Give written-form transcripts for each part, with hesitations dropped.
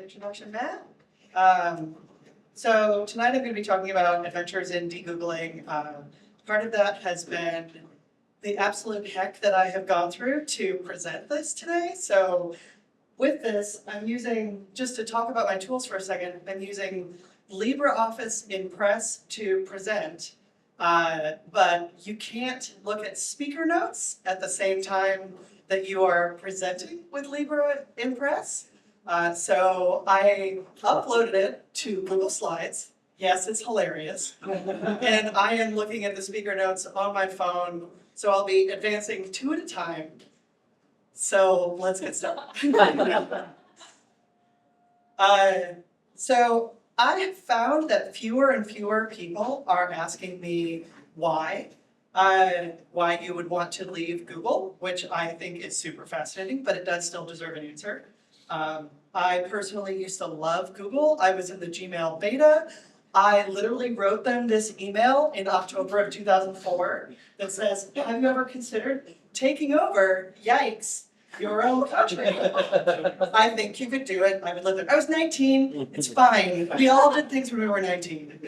introduction, Matt. So tonight I'm going to be talking about adventures in de-Googling. Part of that has been the absolute heck that I have gone through to present this today. So with this, I'm using, just to talk about my tools for a second, I'm using LibreOffice Impress to present. But you can't look at speaker notes at the same time that you are presenting with LibreImpress. So I uploaded it to Google Slides. Yes, it's hilarious. And I am looking at the speaker notes on my phone, so I'll be advancing 2 at a time. So let's get started. So I have found that fewer and fewer people are asking me why you would want to leave Google, which I think is super fascinating, but it does still deserve an answer. I personally used to love Google. I was in the Gmail beta. I literally wrote them this email in October of 2004 that says, have you ever considered taking over, yikes, your own country? I think you could do it. I would live there. I was 19. It's fine. We all did things when we were 19.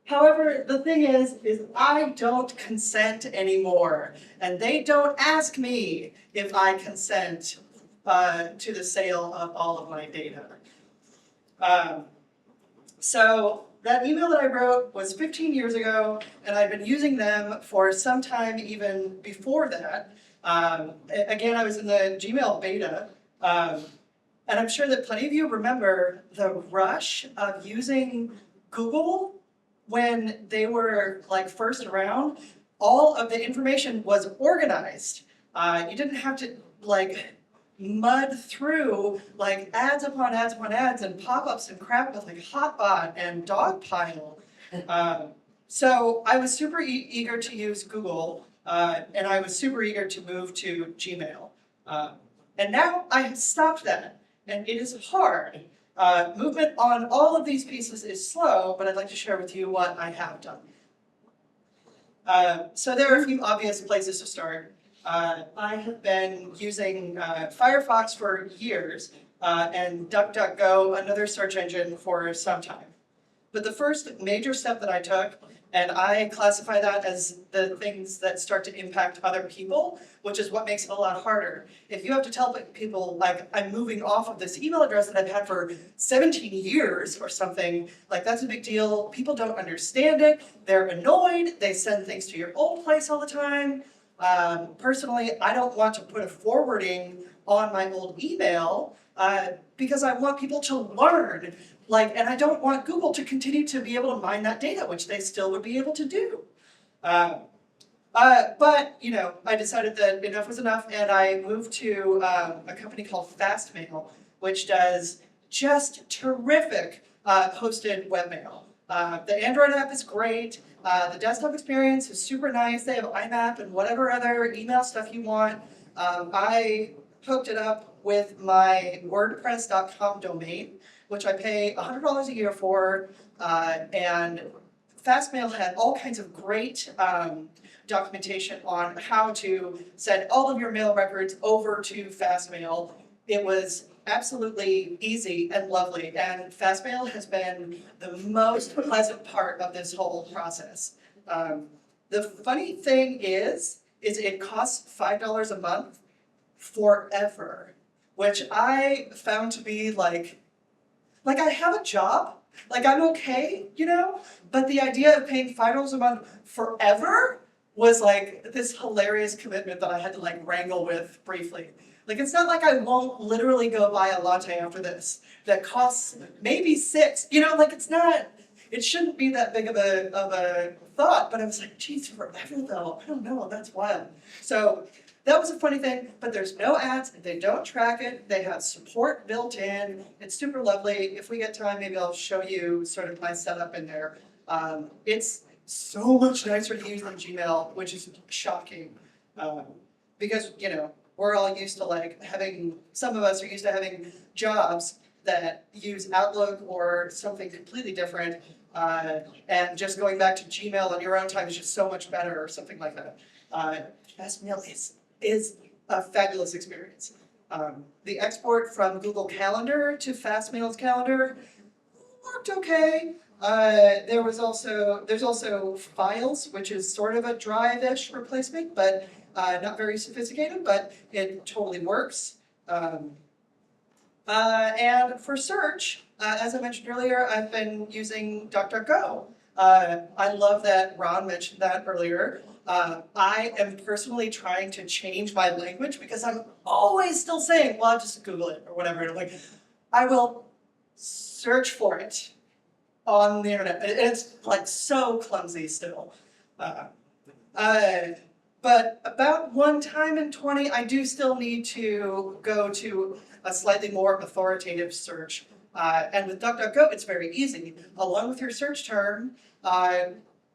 However, the thing is I don't consent anymore, and they don't ask me if I consent to the sale of all of my data. So that email that I wrote was 15 years ago, and I've been using them for some time even before that. Again, I was in the Gmail beta, and I'm sure that plenty of you remember the rush of using Google when they were like first around. All of the information was organized. You didn't have to like mud through like ads upon ads upon ads and pop-ups and crap with like Hotbot and Dogpile. So I was super eager to use Google, and I was super eager to move to Gmail. And now I have stopped that, and it is hard. Movement on all of these pieces is slow, but I'd like to share with you what I have done. So there are a few obvious places to start. I have been using Firefox for years, and DuckDuckGo, another search engine, for some time. But the first major step that I took, and I classify that as the things that start to impact other people, which is what makes it a lot harder. If you have to tell people, like, I'm moving off of this email address that I've had for 17 years or something, like, that's a big deal. People don't understand it. They're annoyed. They send things to your old place all the time. Personally, I don't want to put a forwarding on my old email because I want people to learn. And I don't want Google to continue to be able to mine that data, which they still would be able to do. But, you know, I decided that enough was enough, and I moved to a company called Fastmail, which does just terrific hosted webmail. The Android app is great. The desktop experience is super nice. They have IMAP and whatever other email stuff you want. I hooked it up with my WordPress.com domain, which I pay $100 a year for, and Fastmail had all kinds of great documentation on how to send all of your mail records over to Fastmail. It was absolutely easy and lovely, and Fastmail has been the most pleasant part of this whole process. The funny thing is it costs $5 a month forever, which I found to be like I have a job, like I'm okay, you know, but the idea of paying $5 a month forever was like this hilarious commitment that I had to like wrangle with briefly. Like, it's not like I won't literally go buy a latte after this that costs maybe $6, you know, like it's not, it shouldn't be that big of a thought, but I was like, geez, forever though, I don't know, that's wild. So that was a funny thing, but there's no ads, they don't track it, they have support built in, it's super lovely. If we get time, maybe I'll show you sort of my setup in there. It's so much nicer to use than Gmail, which is shocking, because, you know, we're all used to like having, some of us are used to having jobs that use Outlook or something completely different, and just going back to Gmail on your own time is just so much better or something like that. Fastmail is a fabulous experience. The export from Google Calendar to Fastmail's calendar worked okay. There's also Files, which is sort of a Drive-ish replacement, but not very sophisticated, but it totally works. And for search, as I mentioned earlier, I've been using DuckDuckGo. I love that Ron mentioned that earlier. I am personally trying to change my language because I'm always still saying, well, I'll just Google it or whatever. And I'm like, I will search for it on the internet. And it's like so clumsy still. But about one time in 20, I do still need to go to a slightly more authoritative search. And with DuckDuckGo, it's very easy. Along with your search term,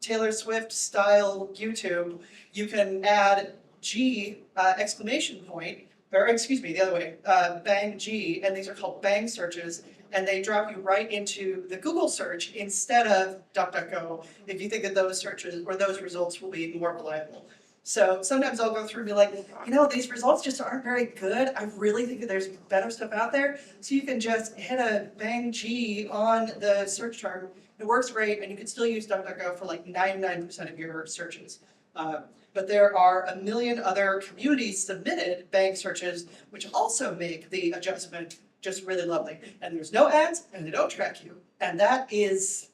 Taylor Swift style YouTube, you can add G exclamation point, or excuse me, the other way, bang G, and these are called bang searches, and they drop you right into the Google search instead of DuckDuckGo if you think that those searches or those results will be more reliable. So sometimes I'll go through and be like, you know, these results just aren't very good. I really think that there's better stuff out there. So you can just hit a bang G on the search term. It works great, and you can still use DuckDuckGo for like 99% of your searches. But there are a million other community-submitted bang searches, which also make the adjustment just really lovely. And there's no ads, and they don't track you. And that is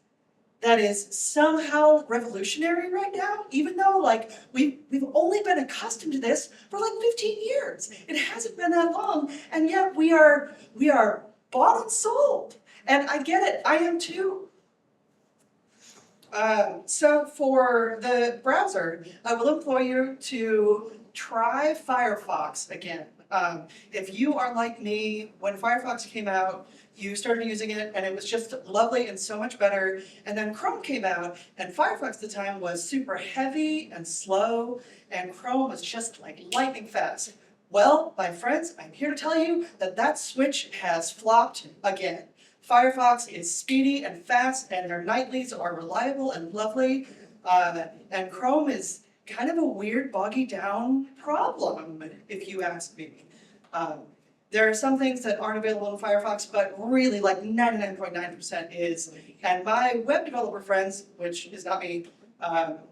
somehow revolutionary right now, even though like we've only been accustomed to this for like 15 years. It hasn't been that long, and yet we are bought and sold. And I get it, I am too. So for the browser, I will implore you to try Firefox again. If you are like me, when Firefox came out, you started using it and it was just lovely and so much better. And then Chrome came out and Firefox at the time was super heavy and slow and Chrome was just like lightning fast. Well, my friends, I'm here to tell you that that switch has flopped again. Firefox is speedy and fast and their nightlies are reliable and lovely. And Chrome is kind of a weird, boggy down problem, if you ask me. There are some things that aren't available in Firefox, but really like 99.9% is. And my web developer friends, which is not me,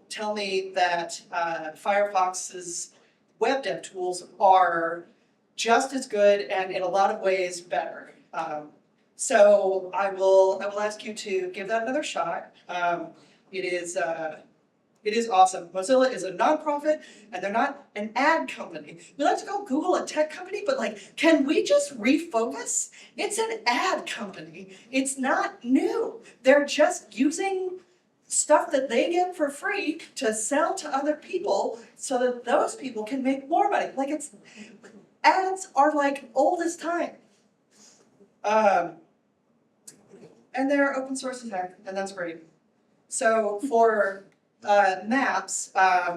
tell me that Firefox's web dev tools are just as good and in a lot of ways better. So I will ask you to give that another shot. It is awesome. Mozilla is a nonprofit, and they're not an ad company. We like to call Google a tech company, but like, can we just refocus? It's an ad company. It's not new. They're just using stuff that they get for free to sell to other people so that those people can make more money. Like ads are like old as time. And they're open source as heck, and that's great. So for maps,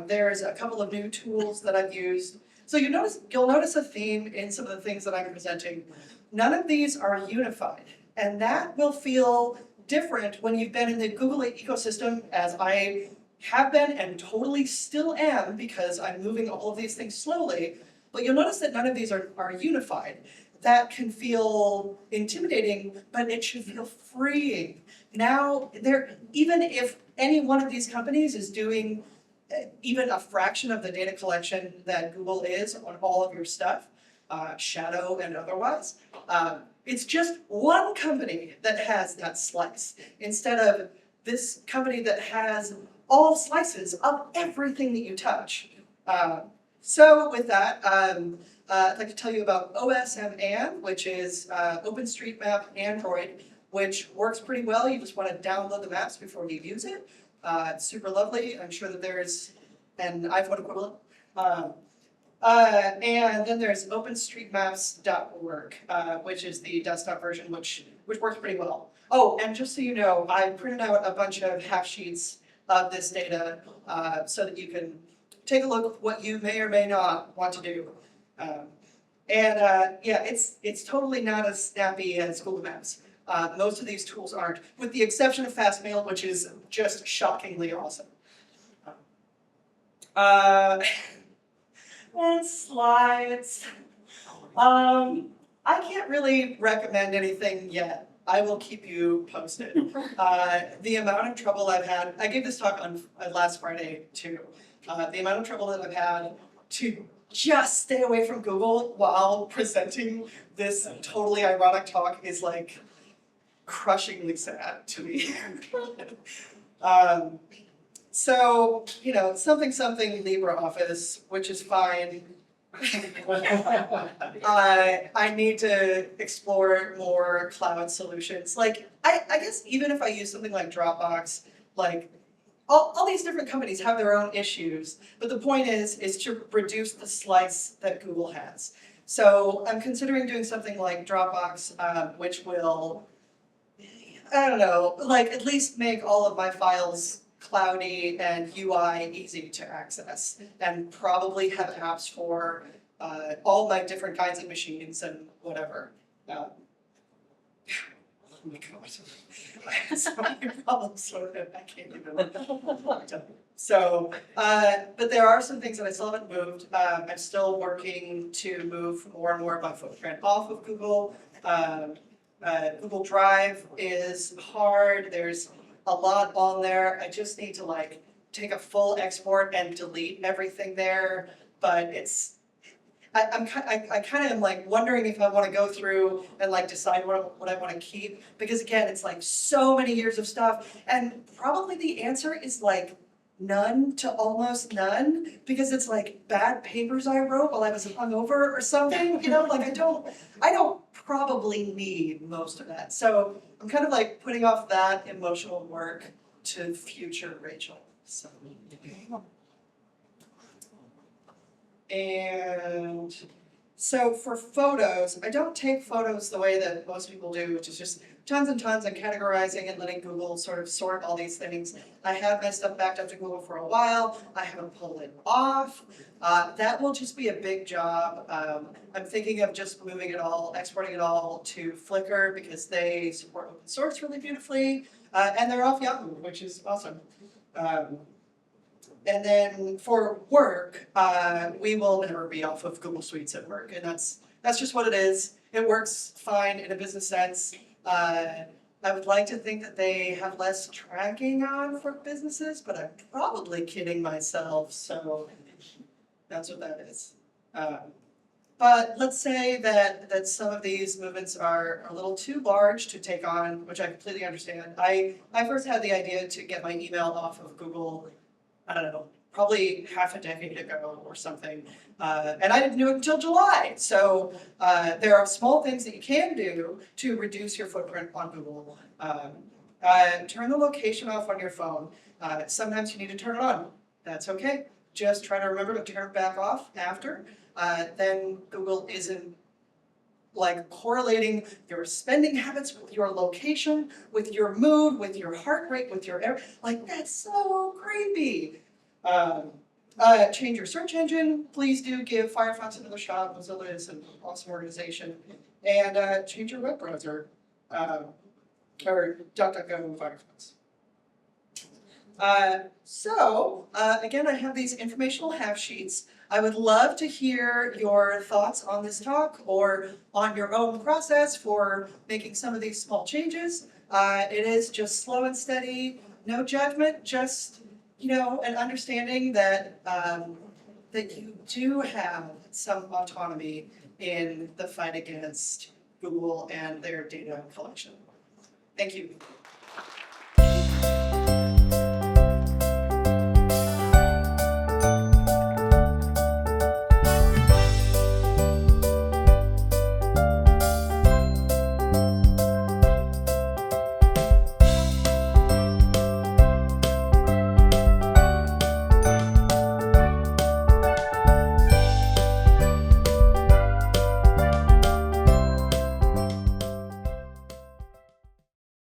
there's a couple of new tools that I've used. So you'll notice a theme in some of the things that I'm presenting. None of these are unified, and that will feel different when you've been in the Google ecosystem, as I have been and totally still am because I'm moving all of these things slowly. But you'll notice that none of these are unified. That can feel intimidating, but it should feel freeing. Now, even if any one of these companies is doing even a fraction of the data collection that Google is on all of your stuff, shadow and otherwise, it's just one company that has that slice instead of this company that has all slices of everything that you touch. So with that, I'd like to tell you about OSMAN, which is OpenStreetMap Android, which works pretty well. You just want to download the maps before you use it. It's super lovely. I'm sure that there's an iPhone equivalent. And then there's OpenStreetMaps.org, which is the desktop version, which works pretty well. Oh, and just so you know, I printed out a bunch of half sheets of this data so that you can take a look at what you may or may not want to do. Yeah, it's totally not as snappy as Google Maps. Most of these tools aren't, with the exception of Fastmail, which is just shockingly awesome. And slides. I can't really recommend anything yet. I will keep you posted. The amount of trouble I've had, I gave this talk on last Friday too. The amount of trouble that I've had to just stay away from Google while presenting this totally ironic talk is like crushingly sad to me. So, you know, something LibreOffice, which is fine. I need to explore more cloud solutions. Like, I guess even if I use something like Dropbox, like all these different companies have their own issues, but the point is to reduce the slice that Google has. So I'm considering doing something like Dropbox, which will, I don't know, like at least make all of my files cloudy and UI easy to access, and probably have apps for all my different kinds of machines and whatever. Oh my God. I have so many problems with it, I can't even. So, but there are some things that I still haven't moved. I'm still working to move more and more of my footprint off of Google. Google Drive is hard. There's a lot on there. I just need to like take a full export and delete everything there. But it's, I kind of am like wondering if I want to go through and like decide what I want to keep, because again, it's like so many years of stuff, and probably the answer is like none to almost none, because it's like bad papers I wrote while I was hungover or something, you know, like I don't probably need most of that. So I'm kind of like putting off that emotional work to future Rachel. So. And so for photos, I don't take photos the way that most people do, which is just tons and tons and categorizing and letting Google sort of sort all these things. I have my stuff backed up to Google for a while. I haven't pulled it off. That will just be a big job. I'm thinking of just moving it all, exporting it all to Flickr, because they support open source really beautifully. And they're off Yahoo, which is awesome. And then for work, we will never be off of Google Suites at work, and that's just what it is. It works fine in a business sense. I would like to think that they have less tracking on for businesses, but I'm probably kidding myself, so that's what that is. But let's say that some of these movements are a little too large to take on, which I completely understand. I first had the idea to get my email off of Google, I don't know, probably half a decade ago or something. And I didn't do it until July. So there are small things that you can do to reduce your footprint on Google. Turn the location off on your phone. Sometimes you need to turn it on. That's okay. Just try to remember to turn it back off after. Then Google isn't like correlating your spending habits with your location, with your mood, with your heart rate, with your like that's so creepy. Change your search engine. Please do give Firefox another shot. Mozilla is an awesome organization. And change your web browser, or DuckDuckGo Firefox. Again, I have these informational half sheets. I would love to hear your thoughts on this talk or on your own process for making some of these small changes. It is just slow and steady, no judgment, just an understanding that that you do have some autonomy in the fight against Google and their data collection. Thank you.